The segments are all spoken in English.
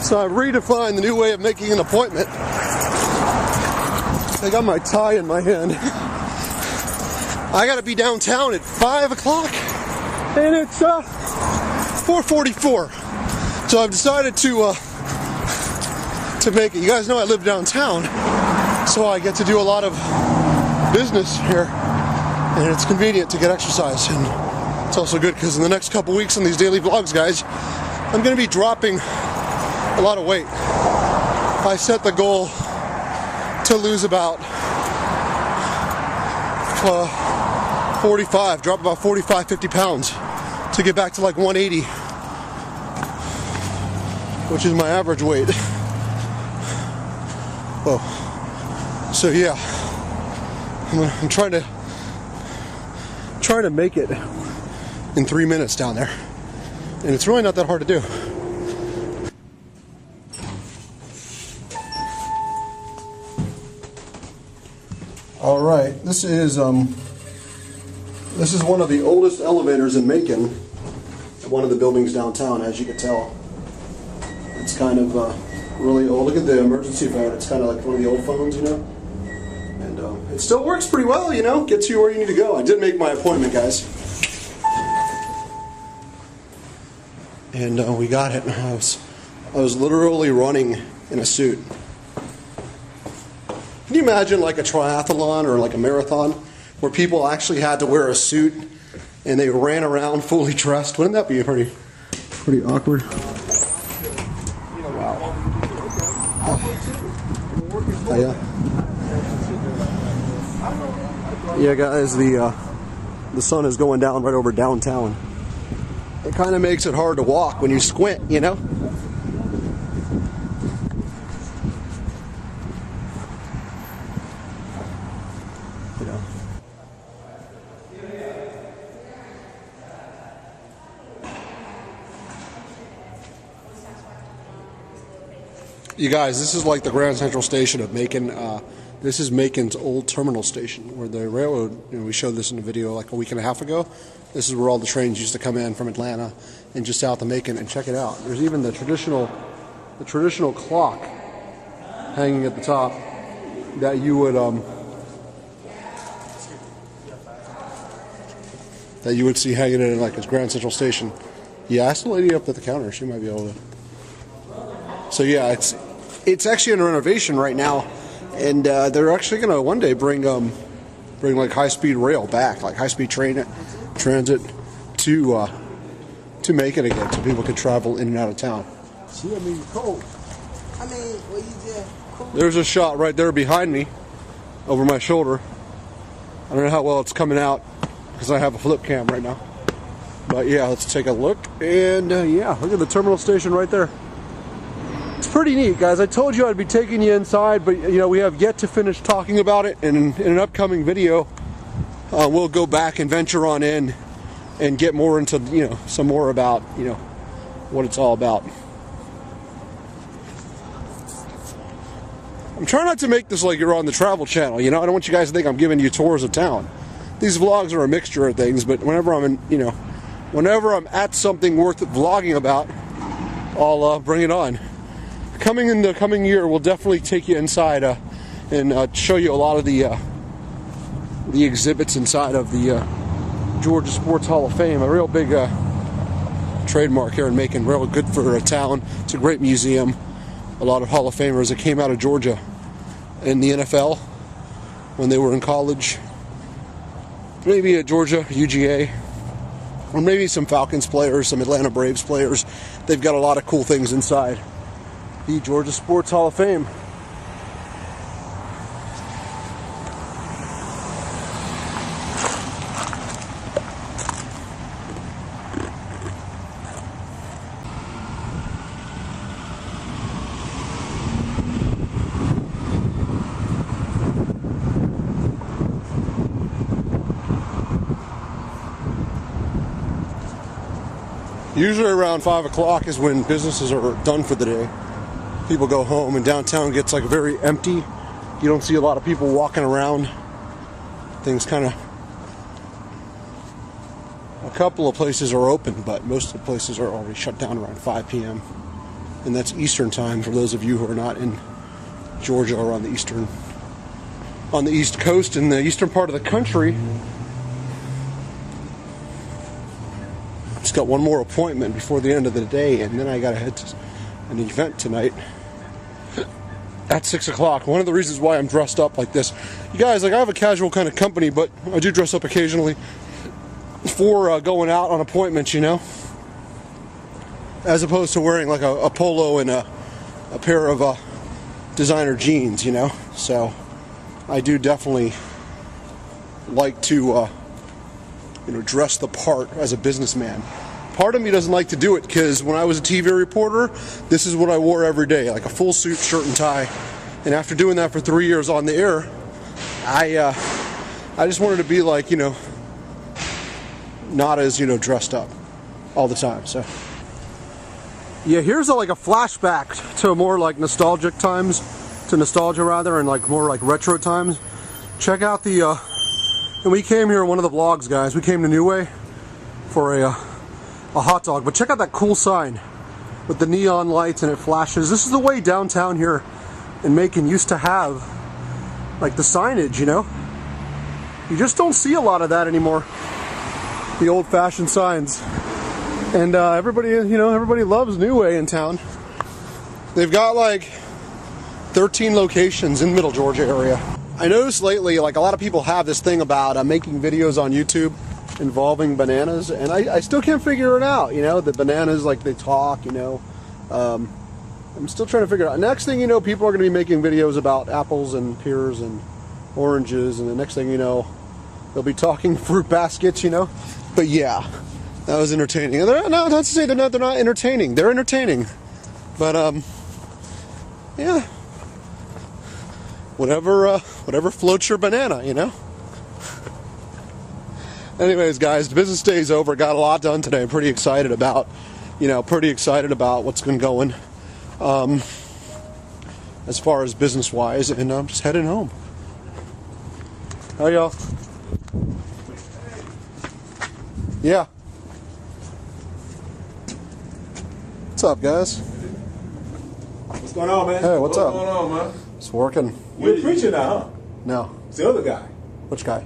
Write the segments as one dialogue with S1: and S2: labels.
S1: So I've redefined the new way of making an appointment. I got my tie in my hand. I gotta be downtown at 5 o'clock, and it's 4:44. So I've decided to make it. You guys know I live downtown, so I get to do a lot of business here, and it's convenient to get exercise. And it's also good because in the next couple weeks on these daily vlogs, guys, I'm going to be dropping a lot of weight. I set the goal to lose about 45, drop about 45, 50 pounds to get back to like 180, which is my average weight. Whoa. So yeah, I'm trying to make it in 3 minutes down there, and it's really not that hard to do. All right, this is one of the oldest elevators in Macon, one of the buildings downtown. As you can tell, it's kind of really old. Look at the emergency phone. It's kind of like one of the old phones, you know. And it still works pretty well, you know. Gets you where you need to go. I did make my appointment, guys, and we got it. I was literally running in a suit. Can you imagine like a triathlon or like a marathon where people actually had to wear a suit and they ran around fully dressed? Wouldn't that be pretty awkward? Wow. Oh, yeah. Yeah, guys, the sun is going down right over downtown. It kind of makes it hard to walk when you squint, you know? You guys, this is like the Grand Central Station of Macon. This is Macon's old terminal station where the railroad, you know, we showed this in a video like a week and a half ago. This is where all the trains used to come in from Atlanta and just south of Macon. And check it out. There's even the traditional clock hanging at the top that you would see hanging in like this Grand Central Station. Yeah, ask the lady up at the counter. She might be able to. So yeah, it's actually in renovation right now, and they're actually going to one day bring like high-speed rail back, like high-speed transit to Macon again, so people can travel in and out of town.
S2: See, I mean, cold. I mean, well, you just cold.
S1: There's a shot right there behind me, over my shoulder. I don't know how well it's coming out because I have a flip cam right now, but yeah, let's take a look. And yeah, look at the terminal station right there. It's pretty neat, guys. I told you I'd be taking you inside, but you know, we have yet to finish talking about it. And in an upcoming video, we'll go back and venture on in and get more into, you know, some more about, you know, what it's all about. I'm trying not to make this like you're on the Travel Channel, you know. I don't want you guys to think I'm giving you tours of town. These vlogs are a mixture of things, but whenever I'm in, you know, whenever I'm at something worth vlogging about, I'll bring it on. Coming in the coming year, we'll definitely take you inside and show you a lot of the exhibits inside of the Georgia Sports Hall of Fame. A real big trademark here in Macon, real good for a town. It's a great museum. A lot of Hall of Famers that came out of Georgia in the NFL when they were in college. Maybe at Georgia, UGA, or maybe some Falcons players, some Atlanta Braves players. They've got a lot of cool things inside the Georgia Sports Hall of Fame. Usually around 5 o'clock is when businesses are done for the day. People go home and downtown gets like very empty. You don't see a lot of people walking around. Things kind of, a couple of places are open, but most of the places are already shut down around 5 p.m. and that's Eastern time for those of you who are not in Georgia or on the East Coast in the eastern part of the country. Just got one more appointment before the end of the day, and then I gotta head to an event tonight at 6 o'clock. One of the reasons why I'm dressed up like this, you guys, like I have a casual kind of company, but I do dress up occasionally for going out on appointments, you know, as opposed to wearing like a polo and a pair of designer jeans, you know. So I do definitely like to you know, dress the part as a businessman. Part of me doesn't like to do it because when I was a TV reporter, this is what I wore every day, like a full suit, shirt and tie. And after doing that for 3 years on the air, I just wanted to be like, you know, not as, you know, dressed up all the time. So yeah, here's like a flashback to more like nostalgia rather, and like more like retro times. Check out the and we came here, one of the vlogs, guys, we came to New Way for a hot dog, but check out that cool sign with the neon lights and it flashes. This is the way downtown here in Macon used to have like the signage, you know. You just don't see a lot of that anymore, the old-fashioned signs. And everybody, you know, everybody loves New Way in town. They've got like 13 locations in Middle Georgia area. I noticed lately, like a lot of people have this thing about making videos on YouTube involving bananas, and I still can't figure it out, you know. The bananas, like they talk, you know. I'm still trying to figure it out. Next thing you know, people are going to be making videos about apples and pears and oranges, and the next thing you know, they'll be talking fruit baskets, you know. But yeah, that was entertaining. And no, not to say they're not entertaining. They're entertaining, but yeah, whatever floats your banana, you know. Anyways, guys, the business day is over. Got a lot done today. I'm pretty excited about, you know, what's been going as far as business-wise, and I'm just heading home. How y'all? Yeah. What's up, guys?
S3: What's going on, man?
S1: Hey, what's up?
S3: What's going on, man?
S1: It's working.
S3: You're a preacher now, huh?
S1: No.
S3: It's the other guy.
S1: Which guy?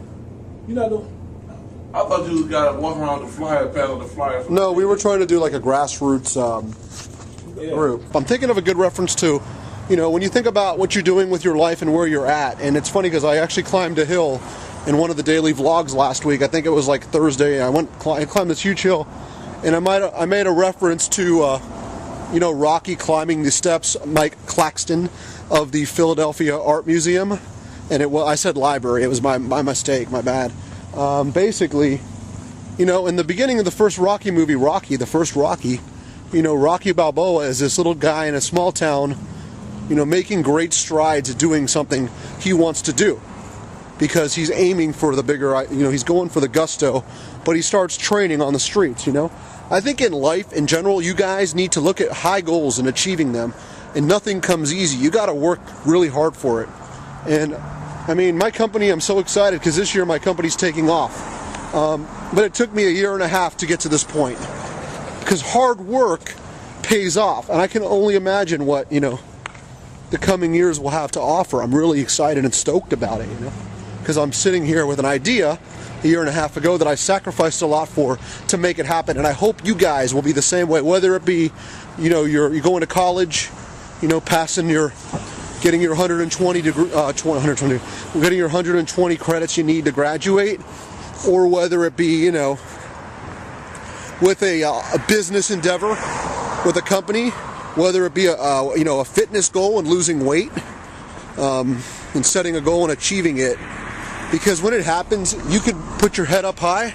S3: You not the... I thought you got to walk around the flyer, panel the flyer.
S1: No, we were trying to do like a grassroots group. I'm thinking of a good reference to, you know, when you think about what you're doing with your life and where you're at. And it's funny because I actually climbed a hill in one of the daily vlogs last week. I think it was like Thursday. I climbed this huge hill, and I made a reference to, you know, Rocky climbing the steps, Mike Claxton of the Philadelphia Art Museum, and I said library. It was my mistake, my bad. Basically, you know, in the beginning of the first Rocky movie, the first Rocky, you know, Rocky Balboa is this little guy in a small town, you know, making great strides at doing something he wants to do, because he's aiming for the bigger, you know, he's going for the gusto, but he starts training on the streets, you know. I think in life, in general, you guys need to look at high goals and achieving them, and nothing comes easy. You got to work really hard for it. And I mean, my company, I'm so excited because this year my company's taking off. But it took me a year and a half to get to this point, because hard work pays off. And I can only imagine what, you know, the coming years will have to offer. I'm really excited and stoked about it, you know, because I'm sitting here with an idea a year and a half ago that I sacrificed a lot for to make it happen. And I hope you guys will be the same way, whether it be, you know, you're going to college, you know, getting your 120 credits you need to graduate, or whether it be, you know, with a business endeavor with a company, whether it be you know, a fitness goal and losing weight, and setting a goal and achieving it. Because when it happens, you can put your head up high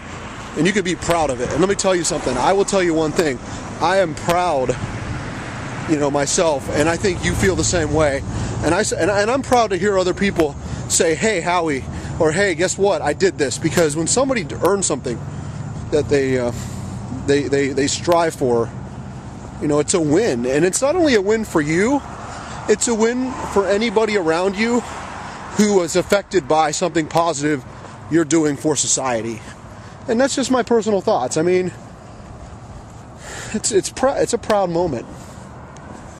S1: and you can be proud of it. And let me tell you something. I will tell you one thing. I am proud, you know, myself, and I think you feel the same way. And I'm proud to hear other people say, "Hey, Howie," or "Hey, guess what? I did this." Because when somebody earns something that they strive for, you know, it's a win. And it's not only a win for you, it's a win for anybody around you who was affected by something positive you're doing for society. And that's just my personal thoughts. I mean, it's a proud moment.